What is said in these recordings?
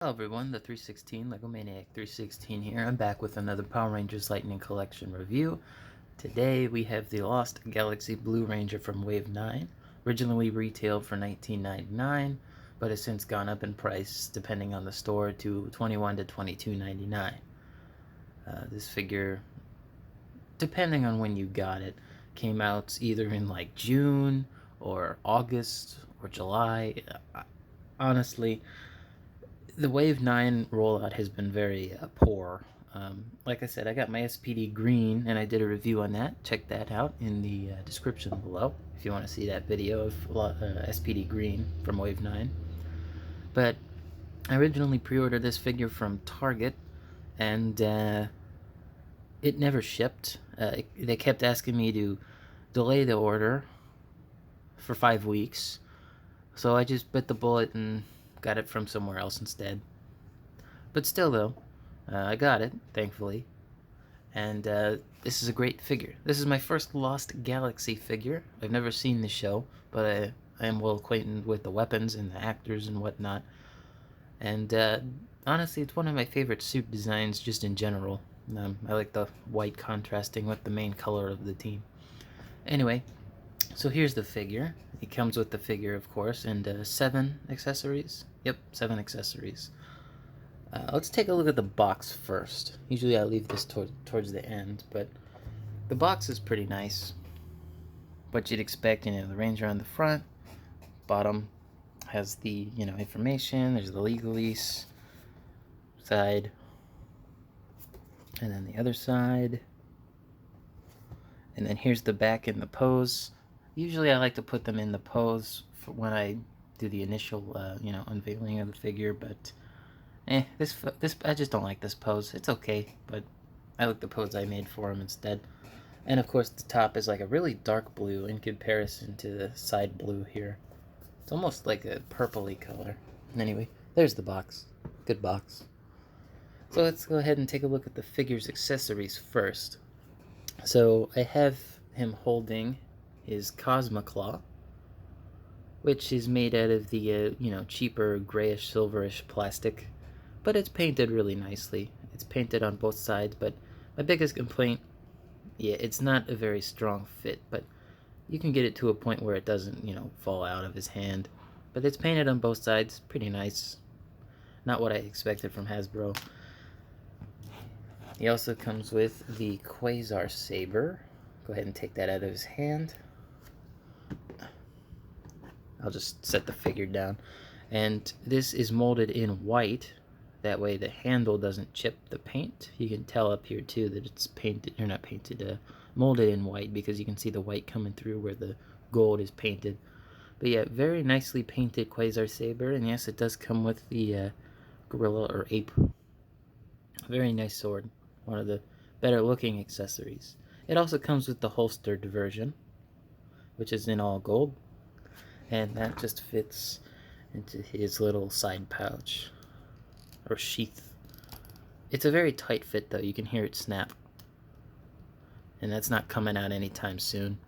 Hello everyone, the 316 Lego Maniac 316 here. I'm back with another Power Rangers Lightning Collection review. Today we have the Lost Galaxy Blue Ranger from Wave 9, originally retailed for $19.99, but has since gone up in price depending on the store to $21 to $22.99. This figure, depending on when you got it, came out either in like June or August or July. Honestly, the Wave 9 rollout has been very poor. Like I said, I got my Spd Green, and I did a review on that. Check that out in the description below if you want to see that video of Spd Green from Wave 9. But I originally pre-ordered this figure from Target, and it never shipped. They kept asking me to delay the order for 5 weeks, so I just bit the bullet and got it from somewhere else instead. But still though, I got it, thankfully. And this is a great figure. This is my first Lost Galaxy figure. I've never seen the show, but I am well acquainted with the weapons and the actors and whatnot. And honestly, it's one of my favorite suit designs just in general. I like the white contrasting with the main color of the team. Anyway, so here's the figure. It comes with the figure, of course, and 7 accessories. Yep, 7 accessories. Let's take a look at the box first. Usually I leave this towards the end, but the box is pretty nice. What you'd expect, the Ranger on the front. Bottom has the, information. There's the legalese side. And then the other side. And then here's the back and the pose. Usually I like to put them in the pose for when I do the initial, unveiling of the figure, but this I just don't like this pose. It's okay, but I like the pose I made for him instead. And of course the top is like a really dark blue in comparison to the side blue here. It's almost like a purpley color. Anyway, there's the box. Good box. So let's go ahead and take a look at the figure's accessories first. So I have him holding his Cosma Claw, which is made out of the cheaper grayish silverish plastic, but it's painted really nicely. It's painted on both sides, but my biggest complaint, it's not a very strong fit, but you can get it to a point where it doesn't fall out of his hand. But it's painted on both sides, pretty nice. Not what I expected from Hasbro. He also comes with the Quasar Saber. Go ahead and take that out of his hand. I'll just set the figure down. And this is molded in white. That way the handle doesn't chip the paint. You can tell up here too that it's painted, or not painted, molded in white, because you can see the white coming through where the gold is painted. But yeah, very nicely painted Quasar Saber. And yes, it does come with the gorilla or ape. Very nice sword. One of the better looking accessories. It also comes with the holstered version, which is in all gold, and that just fits into his little side pouch or sheath. It's a very tight fit though, you can hear it snap, and that's not coming out anytime soon.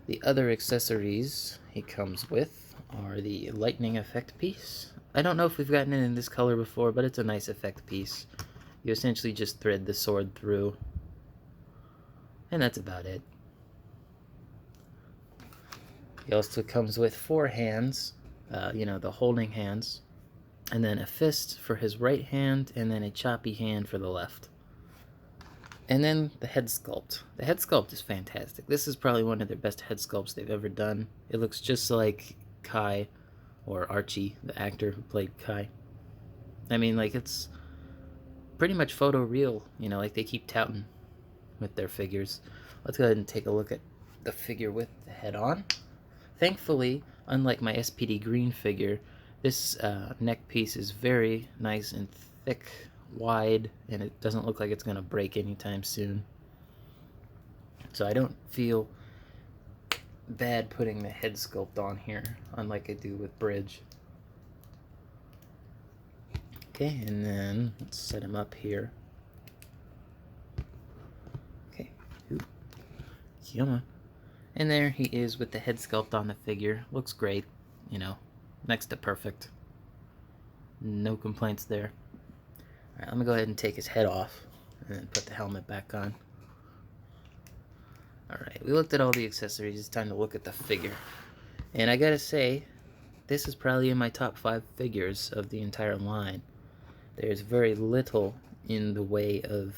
The other accessories he comes with are the lightning effect piece. I don't know if we've gotten it in this color before, but it's a nice effect piece. You essentially just thread the sword through, and that's about it. He also comes with 4 hands, the holding hands, and then a fist for his right hand, and then a choppy hand for the left. And then the head sculpt. The head sculpt is fantastic. This is probably one of their best head sculpts they've ever done. It looks just like Kai, or Archie, the actor who played Kai. I mean, like, it's pretty much photo real, like they keep touting with their figures. Let's go ahead and take a look at the figure with the head on. Thankfully, unlike my Spd Green figure, this neck piece is very nice and thick, wide, and it doesn't look like it's going to break anytime soon. So I don't feel bad putting the head sculpt on here, unlike I do with Bridge. Okay, and then let's set him up here. Okay, come on. And there he is with the head sculpt on the figure. Looks great, next to perfect. No complaints there. Alright, let me go ahead and take his head off and then put the helmet back on. Alright, we looked at all the accessories. It's time to look at the figure. And I gotta say, this is probably in my top 5 figures of the entire line. There's very little in the way of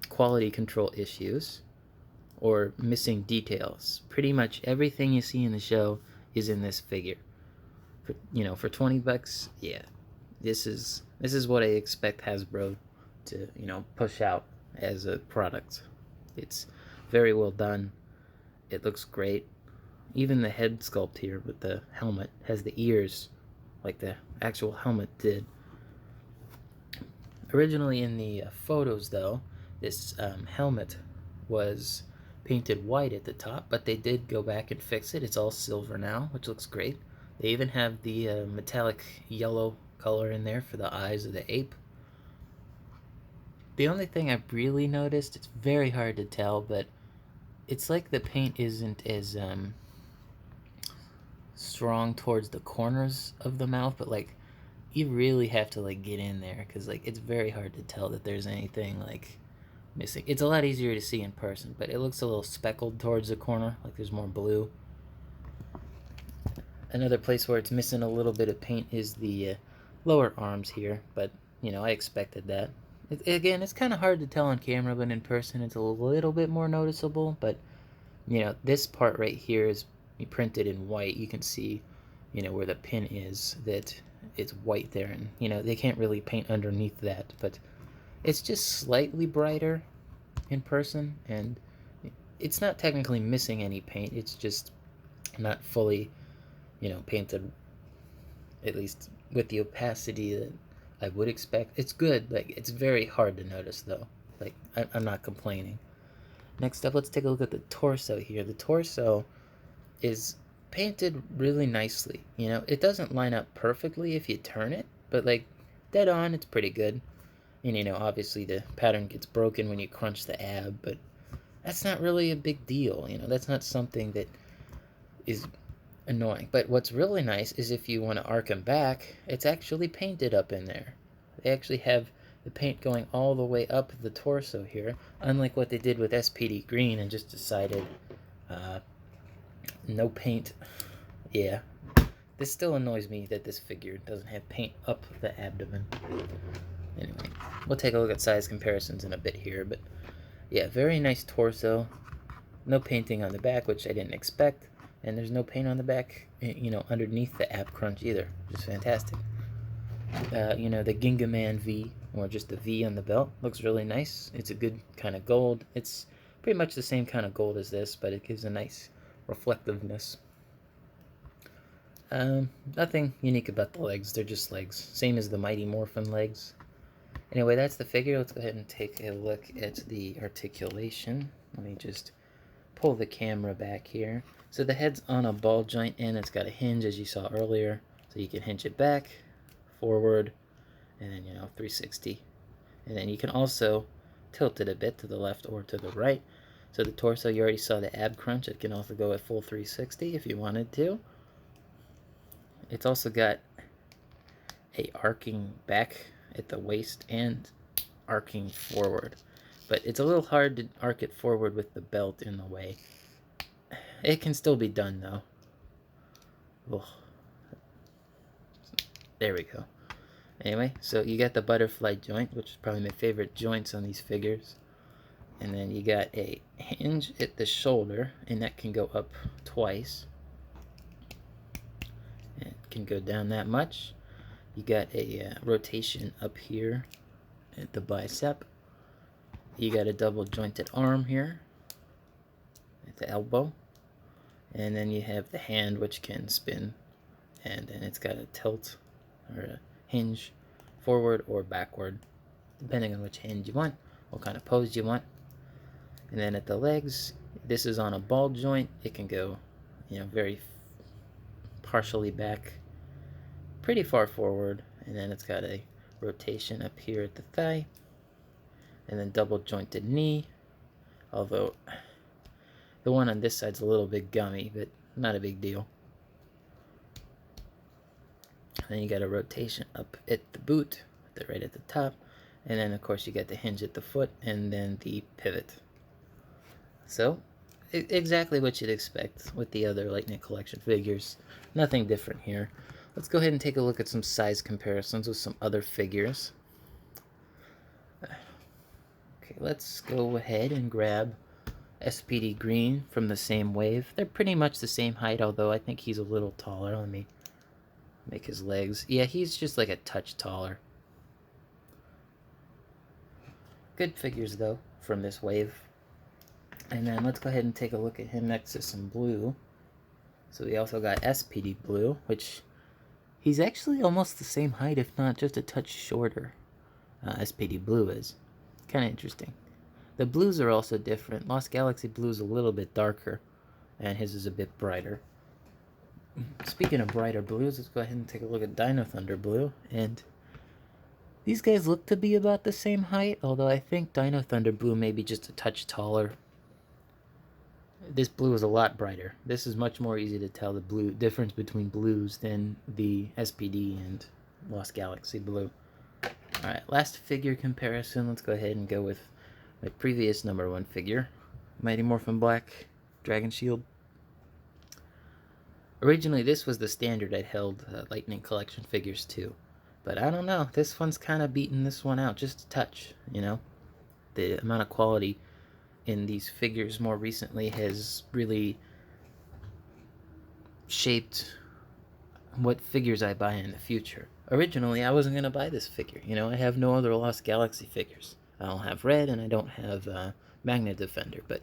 quality control issues or missing details. Pretty much everything you see in the show is in this figure. For, you know, for 20 bucks, yeah. This is what I expect Hasbro to, you know, push out as a product. It's very well done. It looks great. Even the head sculpt here with the helmet has the ears like the actual helmet did. Originally in the photos though, this helmet was painted white at the top, but they did go back and fix it. It's all silver now, which looks great. They even have the metallic yellow color in there for the eyes of the ape. The only thing I've really noticed, it's very hard to tell, but it's like the paint isn't as strong towards the corners of the mouth, but like you really have to like get in there because like it's very hard to tell that there's anything like missing. It's a lot easier to see in person, but it looks a little speckled towards the corner, like there's more blue. Another place where it's missing a little bit of paint is the lower arms here, but you know, I expected that. Again, it's kind of hard to tell on camera, but in person it's a little bit more noticeable. But you know, this part right here is printed in white. You can see, you know, where the pin is, that it's white there, and you know, they can't really paint underneath that, but it's just slightly brighter in person, and it's not technically missing any paint. It's just not fully, you know, painted, at least with the opacity that I would expect. It's good. Like, it's very hard to notice though. Like, I'm not complaining. Next up, let's take a look at the torso here. The torso is painted really nicely. You know, it doesn't line up perfectly if you turn it, but like dead on, it's pretty good. And you know, obviously the pattern gets broken when you crunch the ab, but that's not really a big deal. You know, that's not something that is annoying. But what's really nice is if you want to arc them back, it's actually painted up in there. They actually have the paint going all the way up the torso here, unlike what they did with Spd Green and just decided no paint. Yeah, this still annoys me that this figure doesn't have paint up the abdomen. Anyway, we'll take a look at size comparisons in a bit here, but yeah, very nice torso. No painting on the back, which I didn't expect, and there's no paint on the back, you know, underneath the ab crunch either, which is fantastic. You know, the Ginga Man V, or just the V on the belt, looks really nice. It's a good kind of gold. It's pretty much the same kind of gold as this, but it gives a nice reflectiveness. Nothing unique about the legs. They're just legs. Same as the Mighty Morphin legs. Anyway, that's the figure. Let's go ahead and take a look at the articulation. Let me just pull the camera back here. So the head's on a ball joint, and it's got a hinge, as you saw earlier. So you can hinge it back, forward, and then, you know, 360. And then you can also tilt it a bit to the left or to the right. So the torso, you already saw the ab crunch. It can also go at full 360 if you wanted to. It's also got a arcing back at the waist and arcing forward. But it's a little hard to arc it forward with the belt in the way. It can still be done though. Ugh. There we go. Anyway, so you got the butterfly joint, which is probably my favorite joints on these figures. And then you got a hinge at the shoulder, and that can go up twice. It can go down that much. You got a rotation up here at the bicep. You got a double jointed arm here at the elbow. And then you have the hand, which can spin. And then it's got a tilt or a hinge forward or backward, depending on which hand you want, what kind of pose you want. And then at the legs, this is on a ball joint. It can go, you know, very partially back, pretty far forward, and then it's got a rotation up here at the thigh, and then double jointed knee, although the one on this side's a little bit gummy, but not a big deal. Then you got a rotation up at the boot, right at the top, and then of course you got the hinge at the foot, and then the pivot. So exactly what you'd expect with the other Lightning Collection figures. Nothing different here. Let's go ahead and take a look at some size comparisons with some other figures. Okay, let's go ahead and grab Spd Green from the same wave. They're pretty much the same height, although I think he's a little taller. Let me make his legs. Yeah, he's just like a touch taller. Good figures, though, from this wave. And then let's go ahead and take a look at him next to some blue. So we also got Spd Blue, which he's actually almost the same height, if not just a touch shorter. Spd Blue is. Kind of interesting. The blues are also different. Lost Galaxy Blue is a little bit darker, and his is a bit brighter. Speaking of brighter blues, let's go ahead and take a look at Dino Thunder Blue. And these guys look to be about the same height, although I think Dino Thunder Blue may be just a touch taller. This blue is a lot brighter. This is much more easy to tell the blue difference between blues than the Spd and Lost Galaxy Blue. Alright, last figure comparison. Let's go ahead and go with my previous #1 figure, Mighty Morphin Black Dragon Shield. Originally, this was the standard I'd held Lightning Collection figures to, but I don't know. This one's kind of beating this one out just a touch, you know? The amount of quality in these figures more recently has really shaped what figures I buy in the future. Originally, I wasn't going to buy this figure. You know, I have no other Lost Galaxy figures. I don't have Red, and I don't have Magnet Defender, but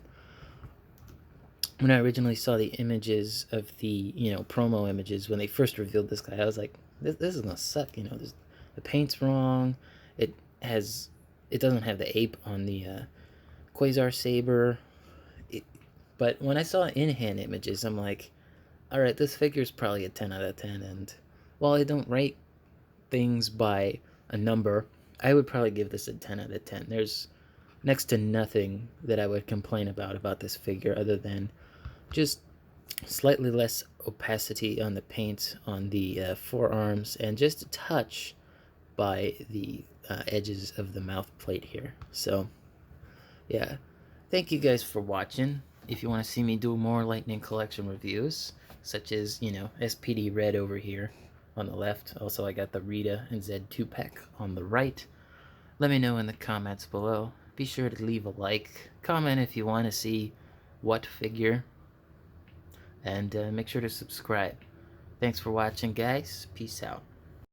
when I originally saw the images of the, promo images, when they first revealed this guy, I was like, this is going to suck, the paint's wrong, it doesn't have the ape on the Quasar Saber, but when I saw in-hand images, I'm like, alright, this figure's probably a 10 out of 10, and while I don't rate things by a number, I would probably give this a 10 out of 10. There's next to nothing that I would complain about this figure other than just slightly less opacity on the paint on the forearms and just a touch by the edges of the mouth plate here. So, yeah. Thank you guys for watching. If you want to see me do more Lightning Collection reviews, such as, Spd Red over here on the left. Also, I got the Rita and Zed 2-pack on the right. Let me know in the comments below. Be sure to leave a like. Comment if you want to see what figure. And make sure to subscribe. Thanks for watching, guys. Peace out.